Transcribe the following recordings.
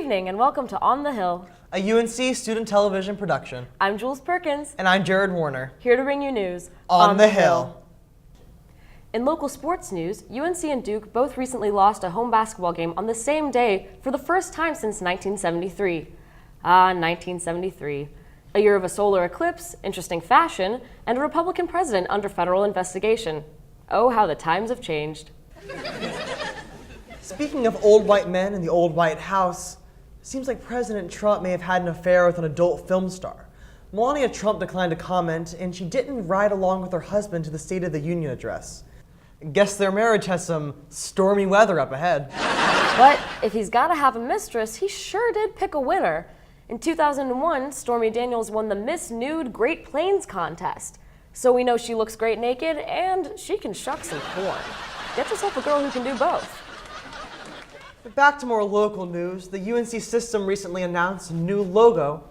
evening and welcome to On the Hill, a UNC student television production. I'm Jules Perkins. And I'm Jared Warner. Here to bring you news On the Hill. In local sports news, UNC and Duke both recently lost a home basketball game on the same day for the first time since 1973. 1973. A year of a solar eclipse, interesting fashion, and a Republican president under federal investigation. Oh, how the times have changed. Speaking of old white men in the old White House, it seems like President Trump may have had an affair with an adult film star. Melania Trump declined to comment, and she didn't ride along with her husband to the State of the Union address. Guess their marriage has some stormy weather up ahead. But if he's got to have a mistress, he sure did pick a winner. In 2001, Stormy Daniels won the Miss Nude Great Plains contest. So we know she looks great naked, and she can shuck some corn. Get yourself a girl who can do both. But back to more local news, the UNC system recently announced a new logo,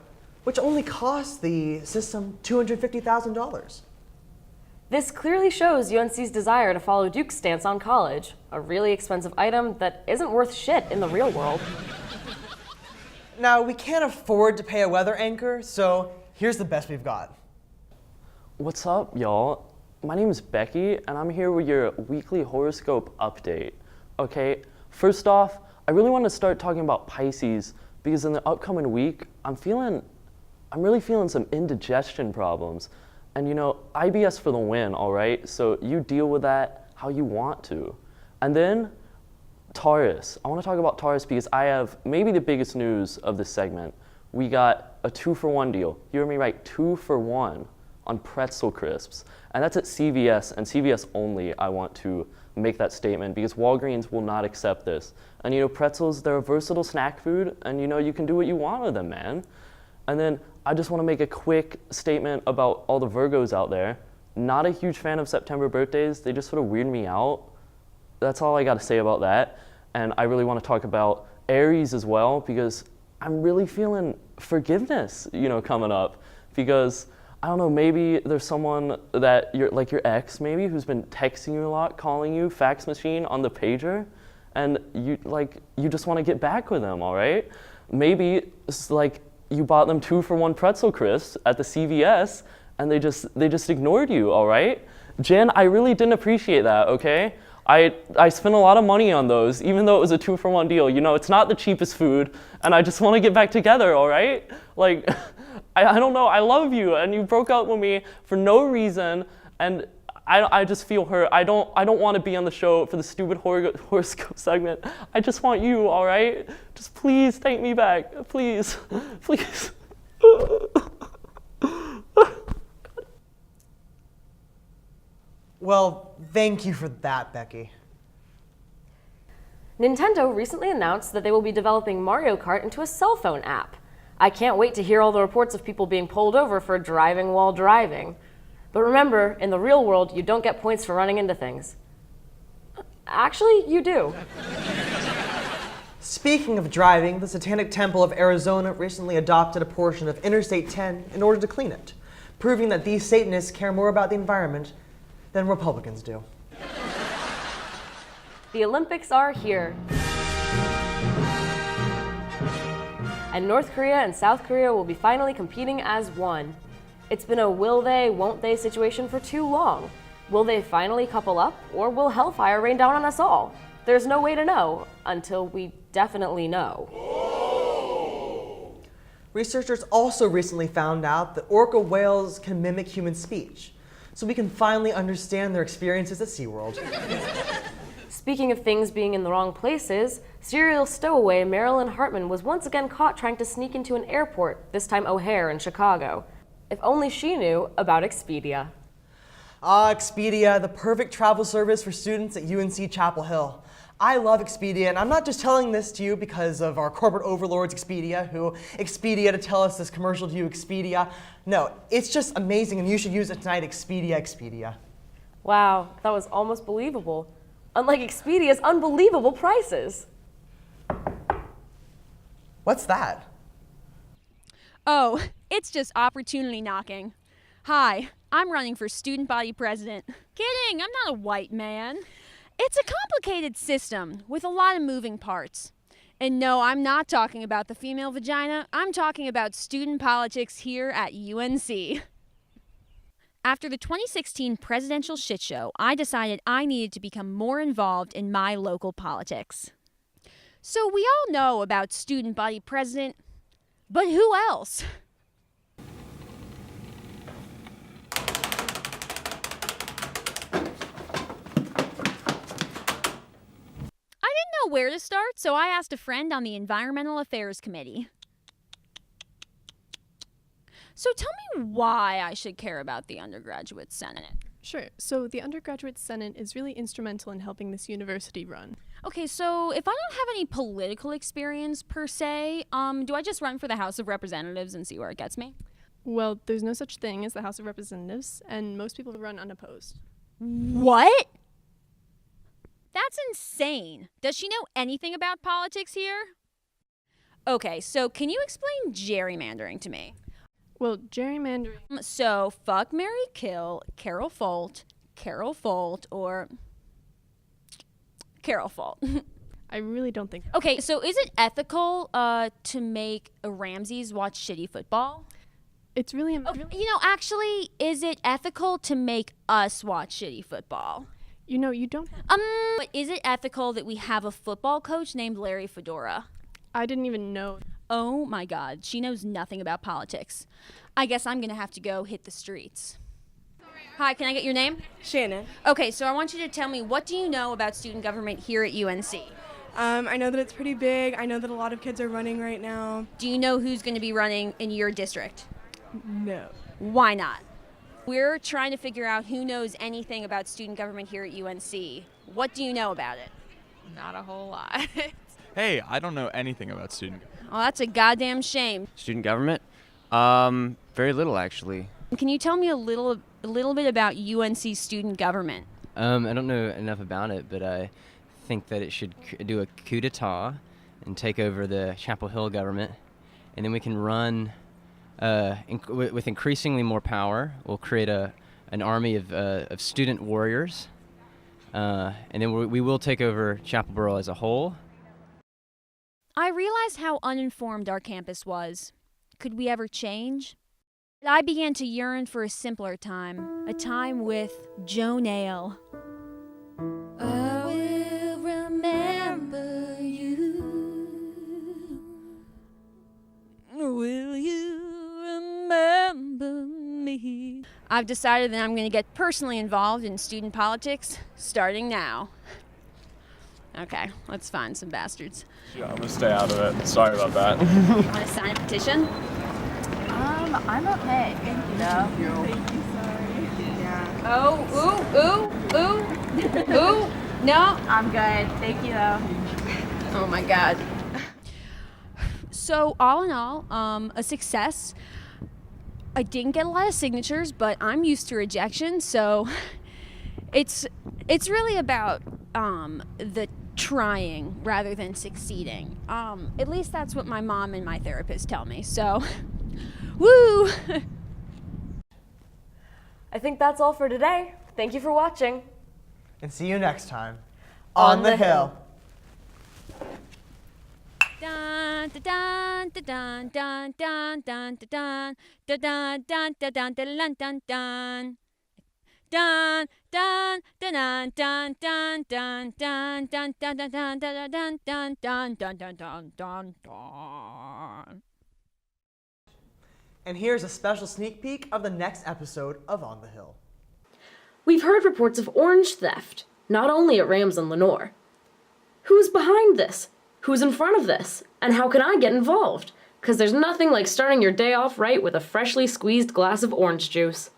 which only cost the system $250,000. This clearly shows UNC's desire to follow Duke's stance on college, a really expensive item that isn't worth shit in the real world. Now, we can't afford to pay a weather anchor, so here's the best we've got. What's up, y'all? My name is Becky, and I'm here with your weekly horoscope update. Okay, first off, I really want to start talking about Pisces because in the upcoming week, I'm really feeling some indigestion problems. And you know, IBS for the win, all right? So you deal with that how you want to. And then Taurus. I want to talk about Taurus because I have maybe the biggest news of this segment. We got a 2-for-1 deal. You heard me right, 2-for-1 on pretzel crisps. And that's at CVS, and CVS only. I want to make that statement because Walgreens will not accept this. And you know, pretzels, they're a versatile snack food, and you know, you can do what you want with them, man. And then I just want to make a quick statement about all the Virgos out there. Not a huge fan of September birthdays. They just sort of weird me out. That's all I got to say about that. And I really want to talk about Aries as well because I'm really feeling forgiveness, you know, coming up. Because, I don't know, maybe there's someone that you're like your ex maybe who's been texting you a lot, calling you, fax machine on the pager, and you just want to get back with them, all right? Maybe it's like you bought them 2-for-1 pretzel crisps at the CVS and they just ignored you, all right? Jen, I really didn't appreciate that, okay? I spent a lot of money on those, even though it was a 2-for-1 deal. You know, it's not the cheapest food, and I just want to get back together, all right? Like, I don't know, I love you, and you broke up with me for no reason, and I just feel hurt. I don't want to be on the show for the stupid horoscope segment. I just want you, all right? Just please take me back, please, please. Well, thank you for that, Becky. Nintendo recently announced that they will be developing Mario Kart into a cell phone app. I can't wait to hear all the reports of people being pulled over for driving while driving. But remember, in the real world, you don't get points for running into things. Actually, you do. Speaking of driving, the Satanic Temple of Arizona recently adopted a portion of Interstate 10 in order to clean it, proving that these Satanists care more about the environment than Republicans do. The Olympics are here. And North Korea and South Korea will be finally competing as one. It's been a will they, won't they situation for too long. Will they finally couple up, or will hellfire rain down on us all? There's no way to know until we definitely know. Researchers also recently found out that orca whales can mimic human speech, so we can finally understand their experiences at SeaWorld. Speaking of things being in the wrong places, serial stowaway Marilyn Hartman was once again caught trying to sneak into an airport, this time O'Hare in Chicago. If only she knew about Expedia. Expedia, the perfect travel service for students at UNC Chapel Hill. I love Expedia, and I'm not just telling this to you because of our corporate overlords Expedia, who Expedia to tell us this commercial to you, Expedia. No, it's just amazing, and you should use it tonight, Expedia, Expedia. Wow, that was almost believable. Unlike Expedia's unbelievable prices. What's that? Oh, it's just opportunity knocking. Hi, I'm running for student body president. Kidding, I'm not a white man. It's a complicated system with a lot of moving parts. And no, I'm not talking about the female vagina. I'm talking about student politics here at UNC. After the 2016 presidential shit show, I decided I needed to become more involved in my local politics. So we all know about student body president, but who else? I didn't know where to start, so I asked a friend on the Environmental Affairs Committee. So tell me why I should care about the undergraduate senate. Sure. So the undergraduate senate is really instrumental in helping this university run. Okay, so if I don't have any political experience per se, do I just run for the House of Representatives and see where it gets me? Well, there's no such thing as the House of Representatives, and most people run unopposed. What? That's insane. Does she know anything about politics here? Okay, so can you explain gerrymandering to me? Well, gerrymandering. So, fuck, marry, kill, Carol Folt, or Carol Folt. I really don't think. Okay, so is it ethical to make Ramses watch shitty football? It's really. Actually, is it ethical to make us watch shitty football? You don't. But is it ethical that we have a football coach named Larry Fedora? I didn't even know. Oh my God, she knows nothing about politics. I guess I'm gonna have to go hit the streets. Hi, can I get your name? Shannon. Okay, so I want you to tell me, what do you know about student government here at UNC? I know that it's pretty big. I know that a lot of kids are running right now. Do you know who's gonna be running in your district? No. Why not? We're trying to figure out who knows anything about student government here at UNC. What do you know about it? Not a whole lot. Hey, I don't know anything about student government. Oh, that's a goddamn shame. Student government? Very little actually. Can you tell me a little bit about UNC student government? I don't know enough about it, but I think that it should do a coup d'etat and take over the Chapel Hill government, and then we can run with increasingly more power. We'll create an army of student warriors, and then we will take over Chapel Borough as a whole. I realized how uninformed our campus was. Could we ever change? I began to yearn for a simpler time, a time with Joe Nail. I will remember you. Will you remember me? I've decided that I'm going to get personally involved in student politics starting now. Okay, let's find some bastards. Yeah, I'm gonna stay out of it. Sorry about that. You want to sign a petition? I'm okay. Thank you. Thank you, sorry. Yeah. Oh, ooh. No. I'm good. Thank you, though. Oh my God. So all in all, a success. I didn't get a lot of signatures, but I'm used to rejection, so it's really about the trying rather than succeeding. At least that's what my mom and my therapist tell me. So, woo! I think that's all for today. Thank you for watching. And see you next time on the Hill. Dun dun dun dun dun dun dun dun dun dun dun dun dun dun dun. Dun dun dun dun dun dun dun dun dun dun dun dun dun dun dun dun dun dun dun. And here's a special sneak peek of the next episode of On the Hill. We've heard reports of orange theft, not only at Rams and Lenore. Who's behind this? Who's in front of this? And how can I get involved? Because there's nothing like starting your day off right with a freshly squeezed glass of orange juice.